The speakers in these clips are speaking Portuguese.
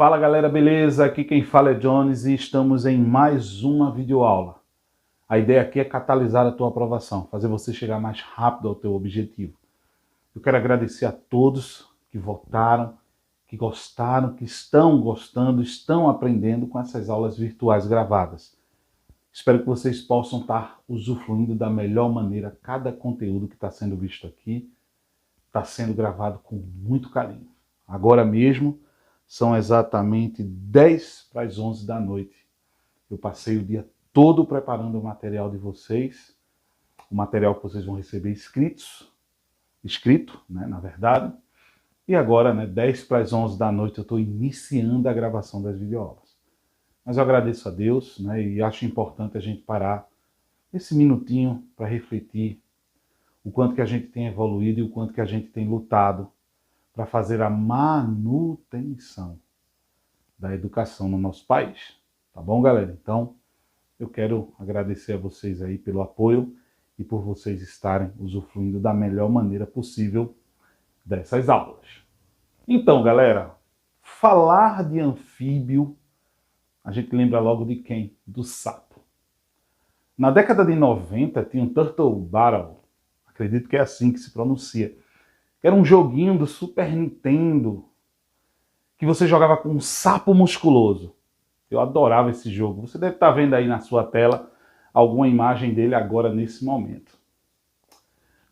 Fala galera, beleza? Aqui quem fala é Jones e estamos em mais uma videoaula. A ideia aqui é catalisar a tua aprovação, fazer você chegar mais rápido ao teu objetivo. Eu quero agradecer a todos que votaram, que gostaram, que estão gostando, estão aprendendo com essas aulas virtuais gravadas. Espero que vocês possam estar usufruindo da melhor maneira cada conteúdo que está sendo visto aqui, está sendo gravado com muito carinho. Agora mesmo, são exatamente 10 para as 11 da noite. Eu passei o dia todo preparando o material de vocês, o material que vocês vão receber escrito, né, na verdade. E agora, 10 para as 11 da noite, eu estou iniciando a gravação das videoaulas. Mas eu agradeço a Deus, né, e acho importante a gente parar esse minutinho para refletir o quanto que a gente tem evoluído e o quanto que a gente tem lutado para fazer a manutenção da educação no nosso país. Tá bom, galera? Então, eu quero agradecer a vocês aí pelo apoio e por vocês estarem usufruindo da melhor maneira possível dessas aulas. Então, galera, falar de anfíbio, a gente lembra logo de quem? Do sapo. Na década de 90 tinha um Turtle Battle, acredito que é assim que se pronuncia. Era um joguinho do Super Nintendo que você jogava com um sapo musculoso. Eu adorava esse jogo. Você deve estar vendo aí na sua tela alguma imagem dele agora nesse momento.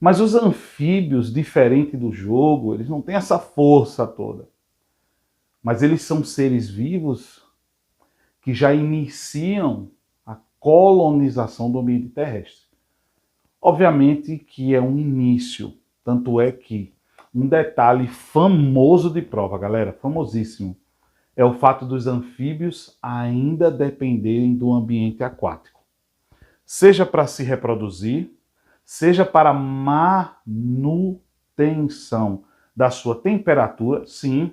Mas os anfíbios, diferente do jogo, eles não têm essa força toda. Mas eles são seres vivos que já iniciam a colonização do ambiente terrestre. Obviamente que é um início, tanto é que um detalhe famoso de prova, galera, famosíssimo, é o fato dos anfíbios ainda dependerem do ambiente aquático. Seja para se reproduzir, seja para manutenção da sua temperatura, sim.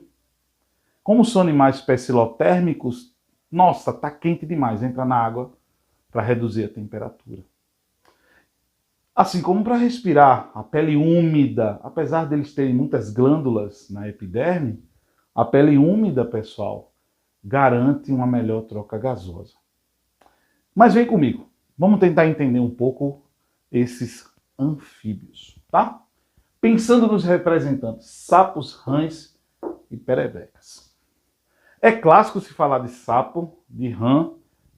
Como são animais pecilotérmicos, nossa, tá quente demais, entra na água para reduzir a temperatura. Assim como para respirar, a pele úmida, apesar deles terem muitas glândulas na epiderme, a pele úmida, pessoal, garante uma melhor troca gasosa. Mas vem comigo, vamos tentar entender um pouco esses anfíbios, tá? Pensando nos representantes, sapos, rãs e pererecas. É clássico se falar de sapo, de rã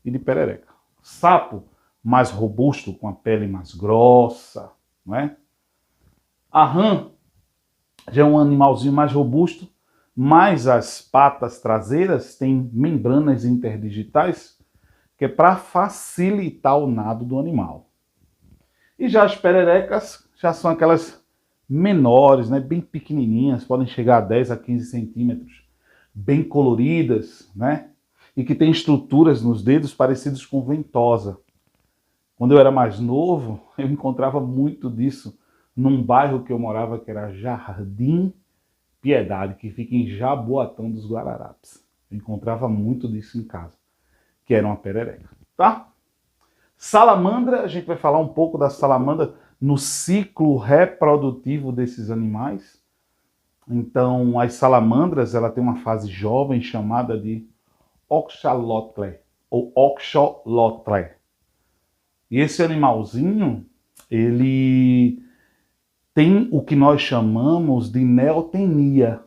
e de perereca. Sapo, mais robusto, com a pele mais grossa, não é? A rã já é um animalzinho mais robusto, mas as patas traseiras têm membranas interdigitais, que é para facilitar o nado do animal. E já as pererecas já são aquelas menores, né, bem pequenininhas, podem chegar a 10 a 15 centímetros, bem coloridas, né, e que têm estruturas nos dedos parecidas com ventosa. Quando eu era mais novo, eu encontrava muito disso num bairro que eu morava, que era Jardim Piedade, que fica em Jaboatão dos Guararapes. Eu encontrava muito disso em casa, que era uma perereca, tá? Salamandra, a gente vai falar um pouco da salamandra no ciclo reprodutivo desses animais. Então, as salamandras, ela tem uma fase jovem chamada de oxalotl, ou oxolotl. E esse animalzinho, ele tem o que nós chamamos de neotenia.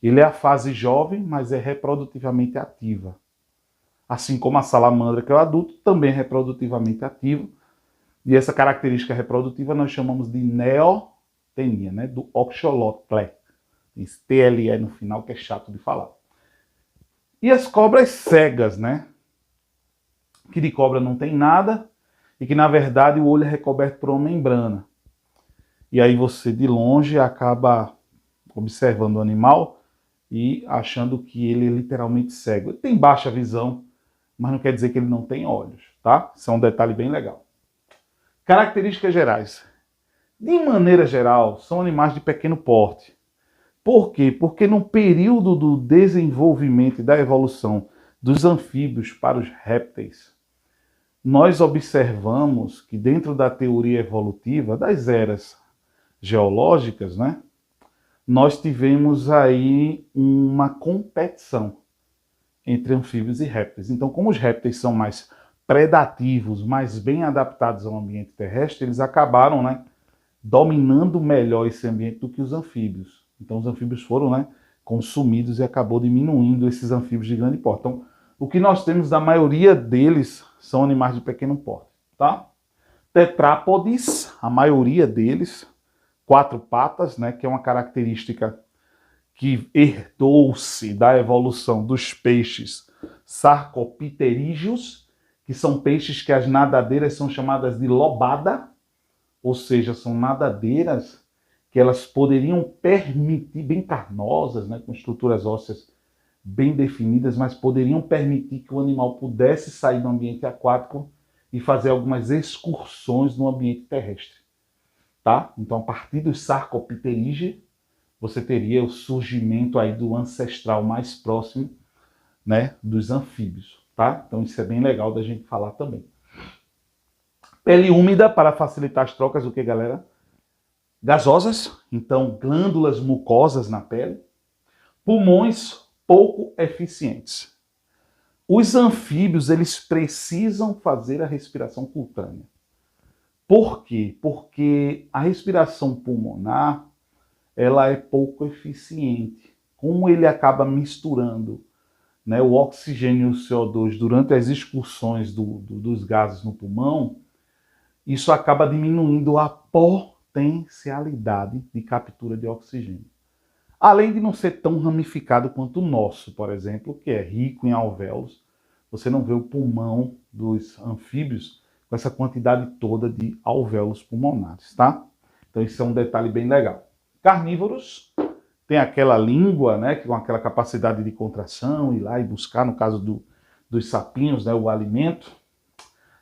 Ele é a fase jovem, mas é reprodutivamente ativa. Assim como a salamandra, que é o adulto, também é reprodutivamente ativo. E essa característica reprodutiva nós chamamos de neotenia, né? Do oxolotl. Esse TLE no final, que é chato de falar. E as cobras cegas, né? Que de cobra não tem nada e que, na verdade, o olho é recoberto por uma membrana. E aí você, de longe, acaba observando o animal e achando que ele é literalmente cego. Ele tem baixa visão, mas não quer dizer que ele não tem olhos, tá? Isso é um detalhe bem legal. Características gerais. De maneira geral, são animais de pequeno porte. Por quê? Porque no período do desenvolvimento e da evolução dos anfíbios para os répteis, nós observamos que dentro da teoria evolutiva das eras geológicas, né, nós tivemos aí uma competição entre anfíbios e répteis. Então, como os répteis são mais predativos, mais bem adaptados ao ambiente terrestre, eles acabaram, né, dominando melhor esse ambiente do que os anfíbios. Então, os anfíbios foram, né, consumidos e acabou diminuindo esses anfíbios de grande porte. Então, o que nós temos da maioria deles são animais de pequeno porte, tá? Tetrápodes, a maioria deles, 4 patas, né, que é uma característica que herdou-se da evolução dos peixes sarcopterígeos, que são peixes que as nadadeiras são chamadas de lobada, ou seja, são nadadeiras que elas poderiam permitir, bem carnosas, né, com estruturas ósseas bem definidas, mas poderiam permitir que o animal pudesse sair do ambiente aquático e fazer algumas excursões no ambiente terrestre. Tá? Então, a partir dos sarcopterígeos, você teria o surgimento aí do ancestral mais próximo, né, dos anfíbios. Tá? Então, isso é bem legal da gente falar também. Pele úmida para facilitar as trocas, o que, galera? Gasosas, então glândulas mucosas na pele. Pulmões pouco eficientes. Os anfíbios, eles precisam fazer a respiração cutânea. Por quê? Porque a respiração pulmonar, ela é pouco eficiente. Como ele acaba misturando, né, o oxigênio e o CO2 durante as excursões dos gases no pulmão, isso acaba diminuindo a potencialidade de captura de oxigênio. Além de não ser tão ramificado quanto o nosso, por exemplo, que é rico em alvéolos, você não vê o pulmão dos anfíbios com essa quantidade toda de alvéolos pulmonares, tá? Então isso é um detalhe bem legal. Carnívoros tem aquela língua, né, com aquela capacidade de contração, ir lá e buscar, no caso dos sapinhos, né, o alimento.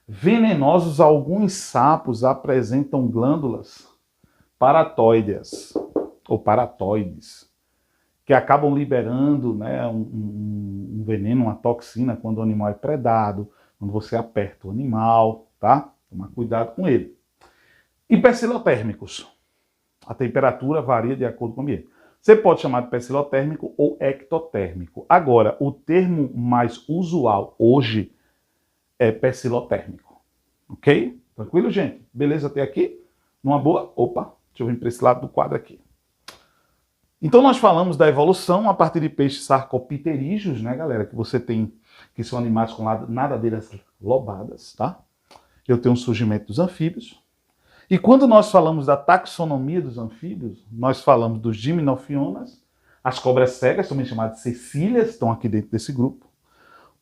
Venenosos, alguns sapos apresentam glândulas paratóideas, ou paratoides, que acabam liberando, né, um veneno, uma toxina, quando o animal é predado, quando você aperta o animal, tá? Tomar cuidado com ele. Hipercilotérmicos. A temperatura varia de acordo com o ambiente. Você pode chamar de hipercilotérmico ou ectotérmico. Agora, o termo mais usual hoje é hipercilotérmico. Ok? Tranquilo, gente? Beleza até aqui? Numa boa? Opa, deixa eu vir para esse lado do quadro aqui. Então nós falamos da evolução a partir de peixes sarcopterígeos, né, galera? Que você tem, que são animais com nadadeiras lobadas, tá? Eu tenho um surgimento dos anfíbios. E quando nós falamos da taxonomia dos anfíbios, nós falamos dos gimnofionas, as cobras cegas, também chamadas de cecílias, estão aqui dentro desse grupo.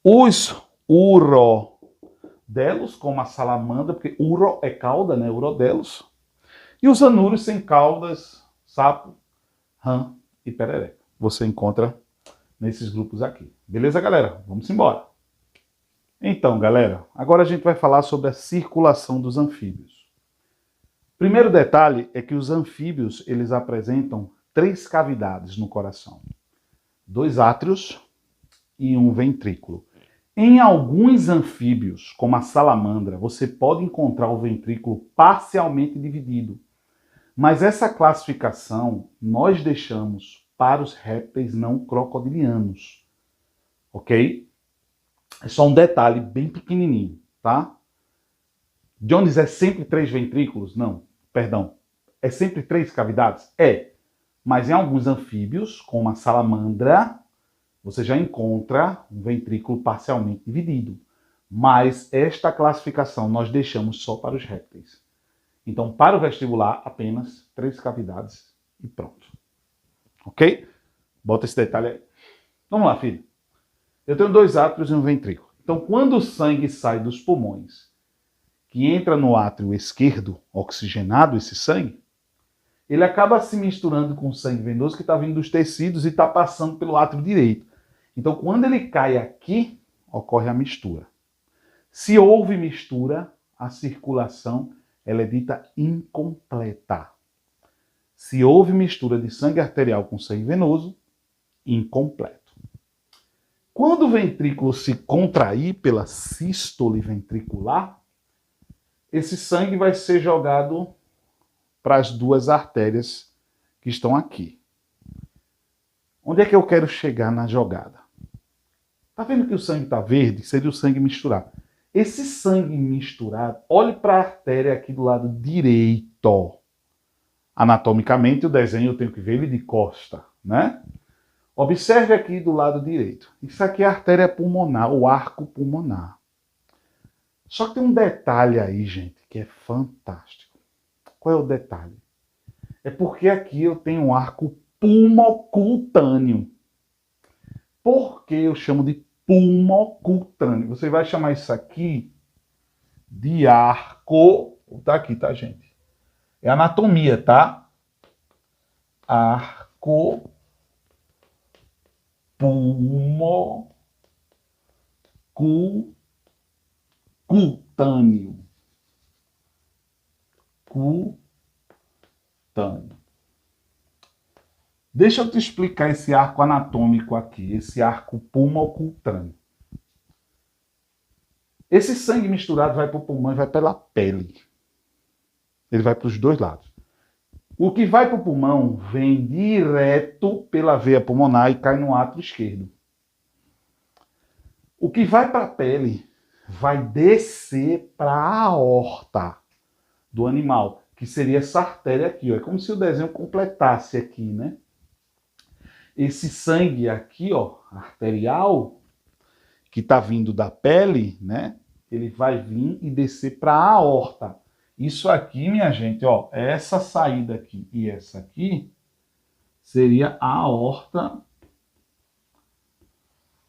Os urodelos, como a salamandra, porque uro é cauda, né? Urodelos. E os anúrios sem caudas, sapo, rã e perereca. Você encontra nesses grupos aqui. Beleza, galera? Vamos embora. Então, galera, agora a gente vai falar sobre a circulação dos anfíbios. Primeiro detalhe é que os anfíbios, eles apresentam 3 cavidades no coração. 2 átrios e um ventrículo. Em alguns anfíbios, como a salamandra, você pode encontrar o ventrículo parcialmente dividido. Mas essa classificação nós deixamos para os répteis não crocodilianos, ok? É só um detalhe bem pequenininho, tá? Jones, é sempre 3 ventrículos? Não, perdão. É sempre 3 cavidades? É. Mas em alguns anfíbios, como a salamandra, você já encontra um ventrículo parcialmente dividido. Mas esta classificação nós deixamos só para os répteis. Então, para o vestibular, apenas 3 cavidades e pronto. Ok? Bota esse detalhe aí. Vamos lá, filho. Eu tenho 2 átrios e um ventrículo. Então, quando o sangue sai dos pulmões, que entra no átrio esquerdo, oxigenado esse sangue, ele acaba se misturando com o sangue venoso que está vindo dos tecidos e está passando pelo átrio direito. Então, quando ele cai aqui, ocorre a mistura. Se houve mistura, a circulação ela é dita incompleta. Se houve mistura de sangue arterial com sangue venoso, incompleto. Quando o ventrículo se contrair pela sístole ventricular, esse sangue vai ser jogado para as 2 artérias que estão aqui. Onde é que eu quero chegar na jogada? Tá vendo que o sangue está verde? Seria o sangue misturado. Esse sangue misturado, olhe para a artéria aqui do lado direito. Anatomicamente, o desenho eu tenho que ver ele de costa, né? Observe aqui do lado direito. Isso aqui é a artéria pulmonar, o arco pulmonar. Só que tem um detalhe aí, gente, que é fantástico. Qual é o detalhe? É porque aqui eu tenho um arco pulmocutâneo. Por que eu chamo de pulmocutâneo? Você vai chamar isso aqui de arco... Tá aqui, tá, gente? É anatomia, tá? Arco pulmocutâneo. Cutâneo. Deixa eu te explicar esse arco anatômico aqui, esse arco pulmocutâneo. Esse sangue misturado vai para o pulmão e vai pela pele. Ele vai para os dois lados. O que vai para o pulmão vem direto pela veia pulmonar e cai no átrio esquerdo. O que vai para a pele vai descer para a aorta do animal, que seria essa artéria aqui. Ó. É como se o desenho completasse aqui, né? Esse sangue aqui, ó, arterial, que está vindo da pele, né? Ele vai vir e descer para a aorta. Isso aqui, minha gente, ó, essa saída aqui e essa aqui seria a aorta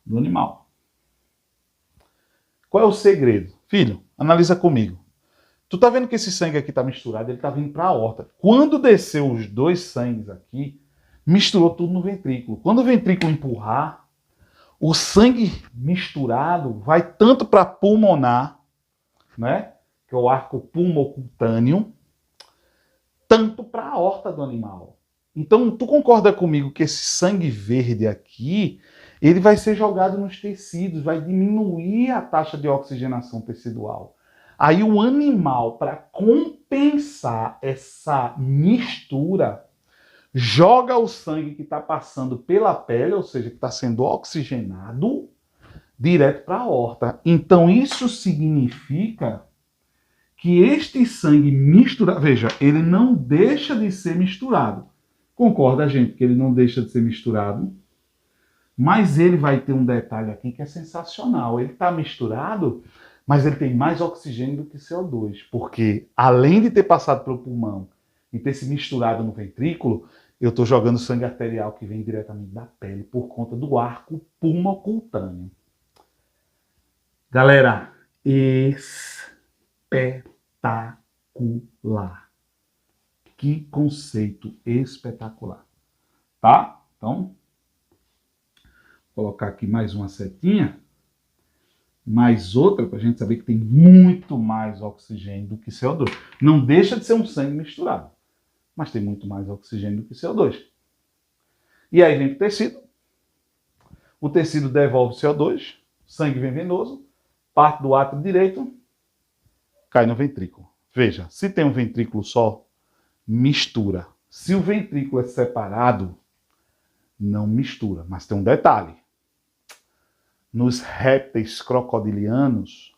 do animal. Qual é o segredo? Filho, analisa comigo. Tu tá vendo que esse sangue aqui tá misturado, ele tá vindo para a aorta. Quando desceu os dois sangues aqui, misturou tudo no ventrículo. Quando o ventrículo empurrar, o sangue misturado vai tanto para pulmonar, né? Que é o arco pulmocutâneo, tanto para a aorta do animal. Então, tu concorda comigo que esse sangue verde aqui, ele vai ser jogado nos tecidos, vai diminuir a taxa de oxigenação tecidual. Aí o animal, para compensar essa mistura, joga o sangue que está passando pela pele, ou seja, que está sendo oxigenado, direto para a aorta. Então, isso significa que este sangue misturado, veja, ele não deixa de ser misturado. Concorda, gente, que ele não deixa de ser misturado? Mas ele vai ter um detalhe aqui que é sensacional. Ele está misturado, mas ele tem mais oxigênio do que CO2. Porque, além de ter passado pelo pulmão e ter se misturado no ventrículo, eu estou jogando sangue arterial que vem diretamente da pele por conta do arco pulmocutâneo. Galera, espetacular. Que conceito espetacular. Tá? Então, vou colocar aqui mais uma setinha, mais outra, para a gente saber que tem muito mais oxigênio do que CO2. Não deixa de ser um sangue misturado, mas tem muito mais oxigênio do que CO2. E aí vem o tecido. O tecido devolve CO2, sangue vem venoso, parte do átrio direito, cai no ventrículo. Veja, se tem um ventrículo só, mistura. Se o ventrículo é separado, não mistura. Mas tem um detalhe. Nos répteis crocodilianos,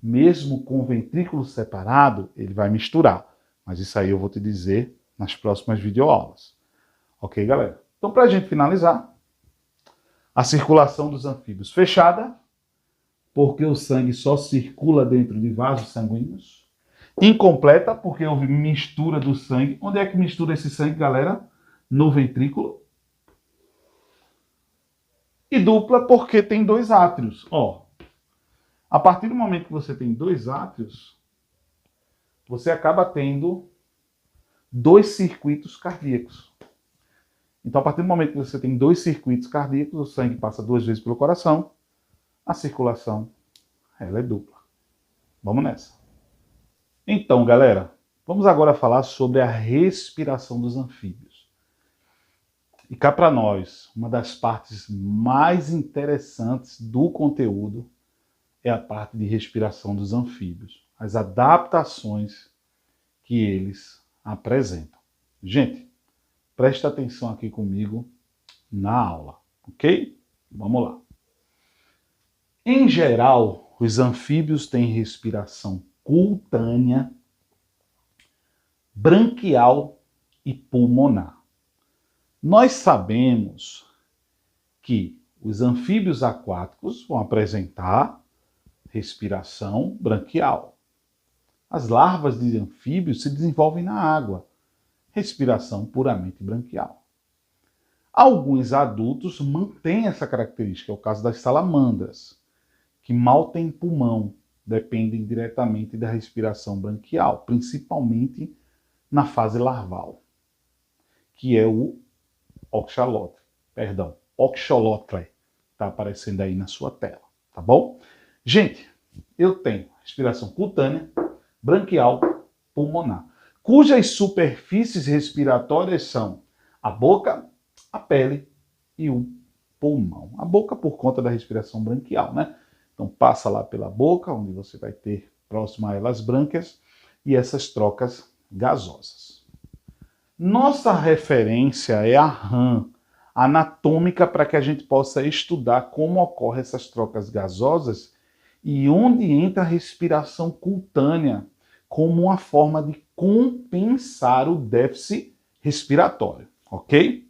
mesmo com o ventrículo separado, ele vai misturar. Mas isso aí eu vou te dizer nas próximas videoaulas. Ok, galera? Então, para a gente finalizar, a circulação dos anfíbios fechada, porque o sangue só circula dentro de vasos sanguíneos. Incompleta, porque houve mistura do sangue. Onde é que mistura esse sangue, galera? No ventrículo. E dupla, porque tem dois átrios. Ó, a partir do momento que você tem dois átrios, você acaba tendo dois circuitos cardíacos. Então, a partir do momento que você tem dois circuitos cardíacos, o sangue passa duas vezes pelo coração, a circulação, ela é dupla. Vamos nessa. Então, galera, vamos agora falar sobre a respiração dos anfíbios. E cá para nós, uma das partes mais interessantes do conteúdo é a parte de respiração dos anfíbios, as adaptações que eles apresentam. Gente, presta atenção aqui comigo na aula, ok? Vamos lá. Em geral, os anfíbios têm respiração cutânea, branquial e pulmonar. Nós sabemos que os anfíbios aquáticos vão apresentar respiração branquial. As larvas de anfíbios se desenvolvem na água, respiração puramente branquial. Alguns adultos mantêm essa característica, é o caso das salamandras, que mal têm pulmão, dependem diretamente da respiração branquial, principalmente na fase larval, que é o oxalote, está aparecendo aí na sua tela, tá bom? Gente, eu tenho respiração cutânea, branquial, pulmonar, cujas superfícies respiratórias são a boca, a pele e o pulmão. A boca por conta da respiração branquial, né? Então passa lá pela boca, onde você vai ter próximo a ela as brânquias e essas trocas gasosas. Nossa referência é a RAM anatômica para que a gente possa estudar como ocorrem essas trocas gasosas e onde entra a respiração cutânea como uma forma de compensar o déficit respiratório, ok?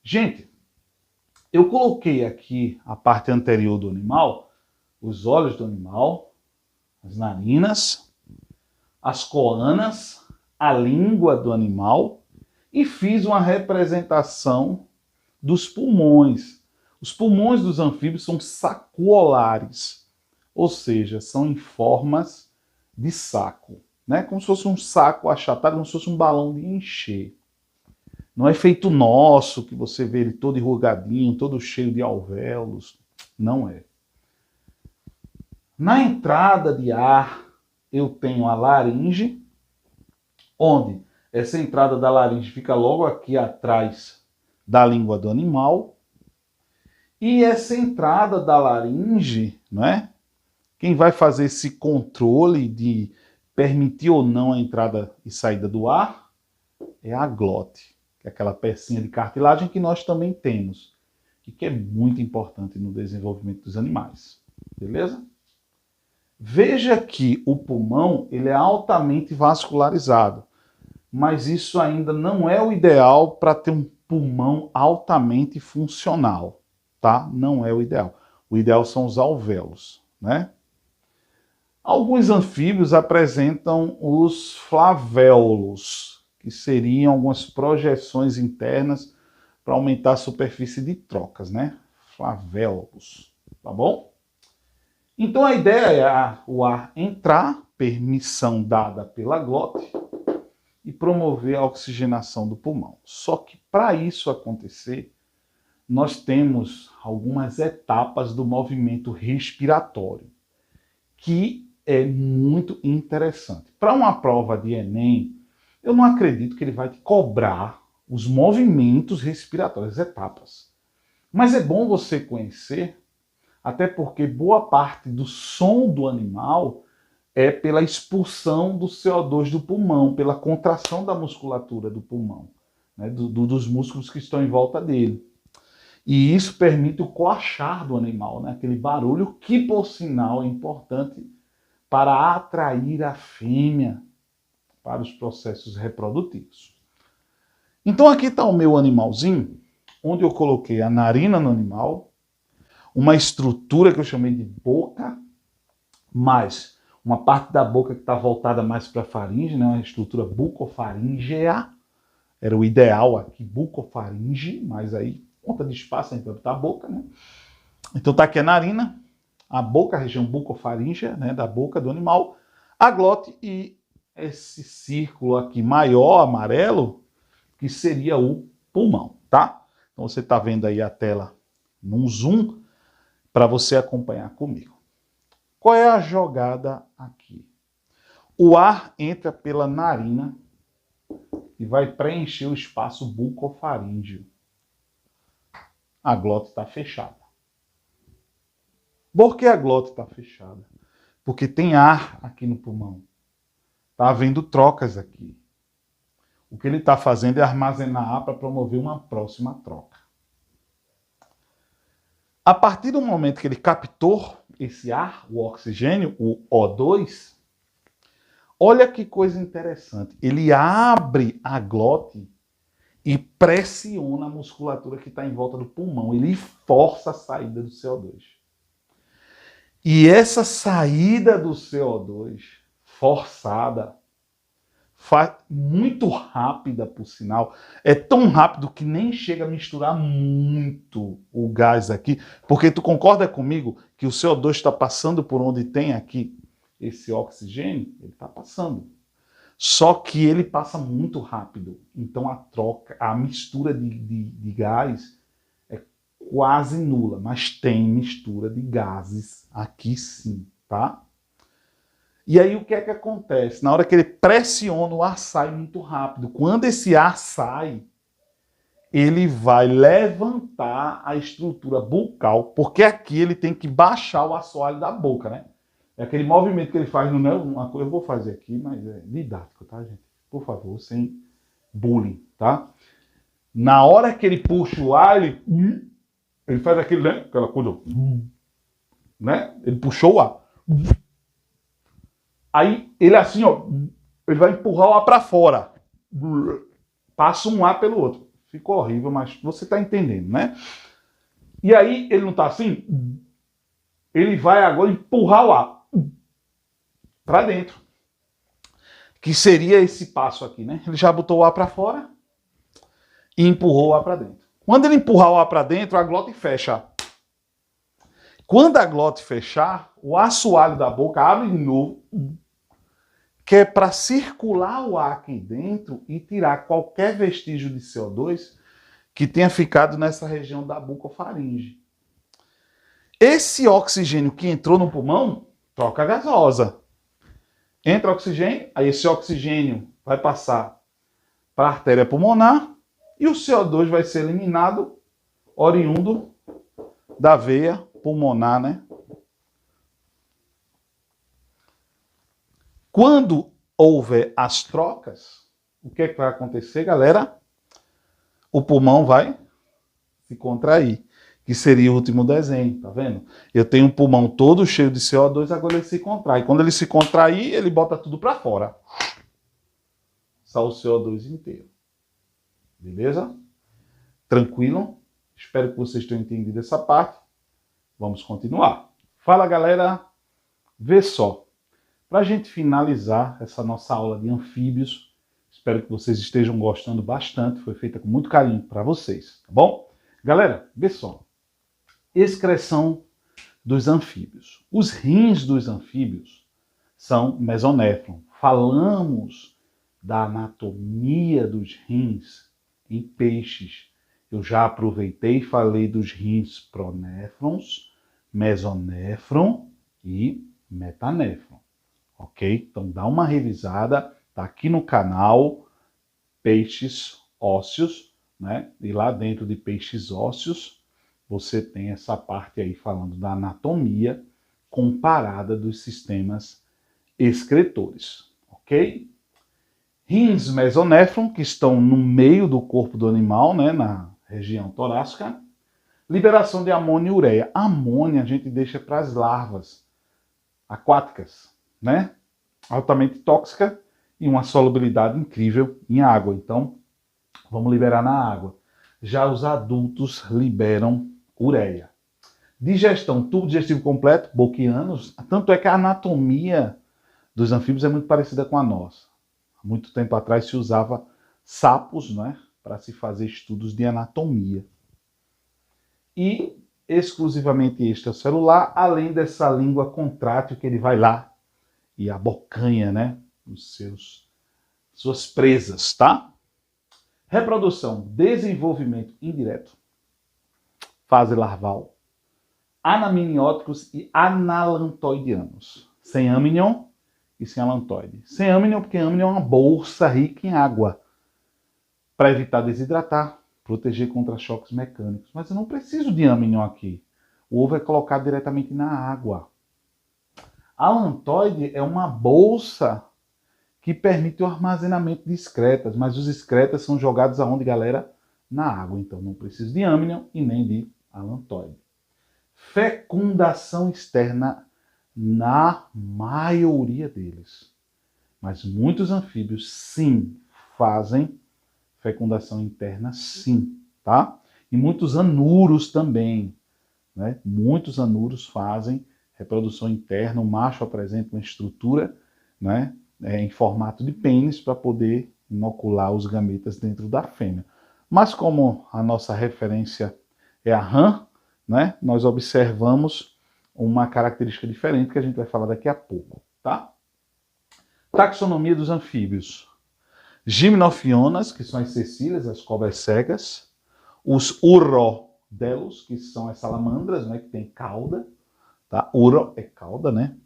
Gente, eu coloquei aqui a parte anterior do animal, os olhos do animal, as narinas, as coanas, a língua do animal e fiz uma representação dos pulmões. Os pulmões dos anfíbios são sacuolares, ou seja, são em formas de saco, né? Como se fosse um saco achatado, como se fosse um balão de encher. Não é feito nosso, que você vê ele todo enrugadinho, todo cheio de alvéolos. Não é. Na entrada de ar, eu tenho a laringe, onde essa entrada da laringe fica logo aqui atrás da língua do animal. E essa entrada da laringe, né? Quem vai fazer esse controle de permitir ou não a entrada e saída do ar é a glote, que é aquela pecinha de cartilagem que nós também temos, e que é muito importante no desenvolvimento dos animais. Beleza? Veja que o pulmão ele é altamente vascularizado, mas isso ainda não é o ideal para ter um pulmão altamente funcional, tá? Não é o ideal. O ideal são os alvéolos, né? Alguns anfíbios apresentam os flavéolos, que seriam algumas projeções internas para aumentar a superfície de trocas, né? Flavéolos, tá bom? Então a ideia é o ar entrar, permissão dada pela glote, e promover a oxigenação do pulmão. Só que para isso acontecer, nós temos algumas etapas do movimento respiratório, que é muito interessante. Para uma prova de Enem, eu não acredito que ele vai te cobrar os movimentos respiratórios, as etapas. Mas é bom você conhecer, até porque boa parte do som do animal é pela expulsão do CO2 do pulmão, pela contração da musculatura do pulmão, né, dos músculos que estão em volta dele. E isso permite o coachar do animal, né, aquele barulho que, por sinal, é importante para atrair a fêmea para os processos reprodutivos. Então aqui está o meu animalzinho, onde eu coloquei a narina no animal, uma estrutura que eu chamei de boca, mais uma parte da boca que está voltada mais para a faringe, né? Uma estrutura bucofaríngea, era o ideal aqui, bucofaringe, mas aí conta de espaço entre a boca, né? Então está aqui a narina, a boca, a região bucofaríngea, né, da boca do animal, a glote e esse círculo aqui maior, amarelo, que seria o pulmão, tá? Então você está vendo aí a tela num zoom para você acompanhar comigo. Qual é a jogada aqui? O ar entra pela narina e vai preencher o espaço bucofaríngeo. A glote está fechada. Por que a glote está fechada? Porque tem ar aqui no pulmão. Está havendo trocas aqui. O que ele está fazendo é armazenar ar para promover uma próxima troca. A partir do momento que ele captou esse ar, o oxigênio, o O2, olha que coisa interessante. Ele abre a glote e pressiona a musculatura que está em volta do pulmão. Ele força a saída do CO2. E essa saída do CO2 forçada, muito rápida, por sinal, é tão rápido que nem chega a misturar muito o gás aqui, porque tu concorda comigo que o CO2 está passando por onde tem aqui esse oxigênio? Ele está passando. Só que ele passa muito rápido. Então a troca, a mistura de gás é quase nula, mas tem mistura de gases aqui sim, tá? E aí o que é que acontece? Na hora que ele pressiona, o ar sai muito rápido. Quando esse ar sai, ele vai levantar a estrutura bucal, porque aqui ele tem que baixar o assoalho da boca, né? É aquele movimento que ele faz, não é uma coisa, eu vou fazer aqui, mas é didático, tá, gente? Por favor, sem bullying, tá? Na hora que ele puxa o ar, ele faz aquele, né? Aquela coisa, né? Ele puxou o ar. Aí ele assim, ó, ele vai empurrar o ar para fora. Passa um ar pelo outro. Ficou horrível, mas você tá entendendo, né? E aí ele não tá assim? Ele vai agora empurrar o ar para dentro. Que seria esse passo aqui, né? Ele já botou o ar para fora e empurrou o ar para dentro. Quando ele empurrar o ar para dentro, a glote fecha. Quando a glote fechar, o assoalho da boca abre de novo, que é para circular o ar aqui dentro e tirar qualquer vestígio de CO2 que tenha ficado nessa região da bucofaringe. Esse oxigênio que entrou no pulmão, troca gasosa. Entra oxigênio, aí esse oxigênio vai passar para a artéria pulmonar e o CO2 vai ser eliminado, oriundo da veia pulmonar, né? Quando houver as trocas, o que é que vai acontecer, galera? O pulmão vai se contrair, que seria o último desenho, tá vendo? Eu tenho um pulmão todo cheio de CO2, agora ele se contrai. Quando ele se contrair, ele bota tudo para fora. Só o CO2 inteiro. Beleza? Tranquilo? Espero que vocês tenham entendido essa parte. Vamos continuar. Fala, galera. Vê só. Para a gente finalizar essa nossa aula de anfíbios, espero que vocês estejam gostando bastante. Foi feita com muito carinho para vocês, tá bom? Galera, vê só. Excreção dos anfíbios. Os rins dos anfíbios são mesonéfron. Falamos da anatomia dos rins em peixes. Eu já aproveitei e falei dos rins pronéfrons, mesonéfron e metanéfron. Ok? Então dá uma revisada, tá aqui no canal Peixes Ósseos, né? E lá dentro de Peixes Ósseos, você tem essa parte aí falando da anatomia comparada dos sistemas excretores, ok? Rins mesonéfron, que estão no meio do corpo do animal, né, na região torácica. Liberação de amônia e ureia. A amônia a gente deixa para as larvas aquáticas, né? Altamente tóxica e uma solubilidade incrível em água. Então, vamos liberar na água. Já os adultos liberam ureia. Digestão, tubo digestivo completo, boquianos. Tanto é que a anatomia dos anfíbios é muito parecida com a nossa. Há muito tempo atrás se usava sapos, né, para se fazer estudos de anatomia. E exclusivamente extracelular, além dessa língua contrátil que ele vai lá e abocanha, né, os suas presas, tá? Reprodução, desenvolvimento indireto, fase larval, anamnióticos e analantoidianos, sem amnion e sem alantoide. Sem amnion, porque amnion é uma bolsa rica em água, para evitar desidratar, proteger contra choques mecânicos. Mas eu não preciso de amnion aqui. O ovo é colocado diretamente na água. A alantoide é uma bolsa que permite o armazenamento de excretas, mas os excretas são jogados aonde, galera? Na água. Então não preciso de amnion e nem de alantoide. Fecundação externa na maioria deles. Mas muitos anfíbios, sim, fazem fecundação interna, sim, tá? E muitos anuros também, né? Muitos anuros fazem reprodução interna, o macho apresenta uma estrutura, né, em formato de pênis para poder inocular os gametas dentro da fêmea. Mas como a nossa referência é a rã, né, nós observamos uma característica diferente que a gente vai falar daqui a pouco, tá? Taxonomia dos anfíbios. Gimnofionas, que são as cecílias, as cobras cegas. Os urodelos, que são as salamandras, né, que tem cauda. Tá? Uro é cauda, né?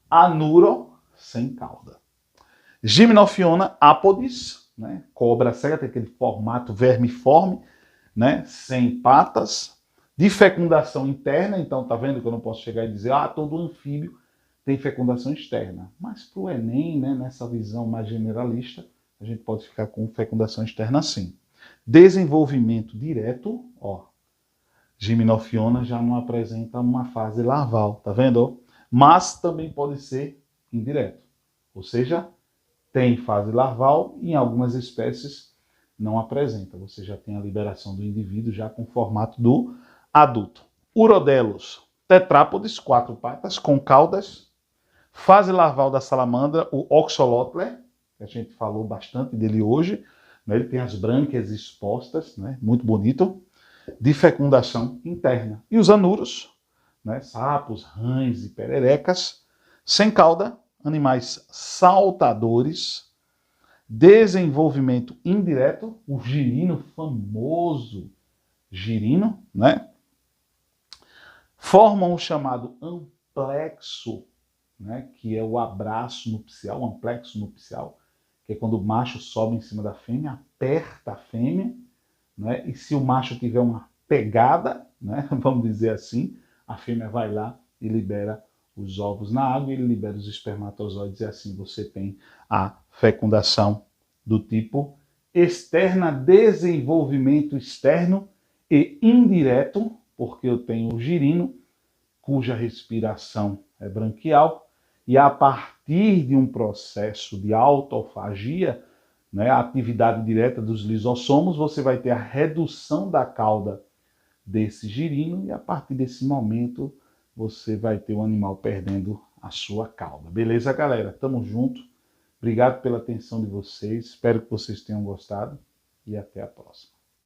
Anuro, sem cauda. Gimnofiona, apodis, né? Cobra cega, tem aquele formato vermiforme, né? Sem patas. De fecundação interna, então tá vendo que eu não posso chegar e dizer, todo anfíbio tem fecundação externa. Mas para o Enem, né, nessa visão mais generalista, a gente pode ficar com fecundação externa sim. Desenvolvimento direto, ó. Gimnofiona já não apresenta uma fase larval, tá vendo? Mas também pode ser indireto. Ou seja, tem fase larval e em algumas espécies não apresenta. Você já tem a liberação do indivíduo já com o formato do adulto. Urodelos, tetrápodes, 4 patas, com caudas. Fase larval da salamandra, o Oxolotler, que a gente falou bastante dele hoje. Né? Ele tem as brânquias expostas, né? Muito bonito. De fecundação interna. E os anuros, né? Sapos, rãs e pererecas, sem cauda, animais saltadores. Desenvolvimento indireto, o girino, famoso girino, né? Formam o chamado amplexo, né? Que é o abraço nupcial, o amplexo nupcial, que é quando o macho sobe em cima da fêmea, aperta a fêmea, né? E se o macho tiver uma pegada, né? Vamos dizer assim, a fêmea vai lá e libera os ovos na água, e ele libera os espermatozoides, e assim você tem a fecundação do tipo externa, desenvolvimento externo e indireto, porque eu tenho o girino, cuja respiração é branquial, e a partir de um processo de autofagia, né, a atividade direta dos lisossomos, você vai ter a redução da cauda desse girino, e a partir desse momento você vai ter o animal perdendo a sua cauda. Beleza, galera? Tamo junto. Obrigado pela atenção de vocês. Espero que vocês tenham gostado e até a próxima.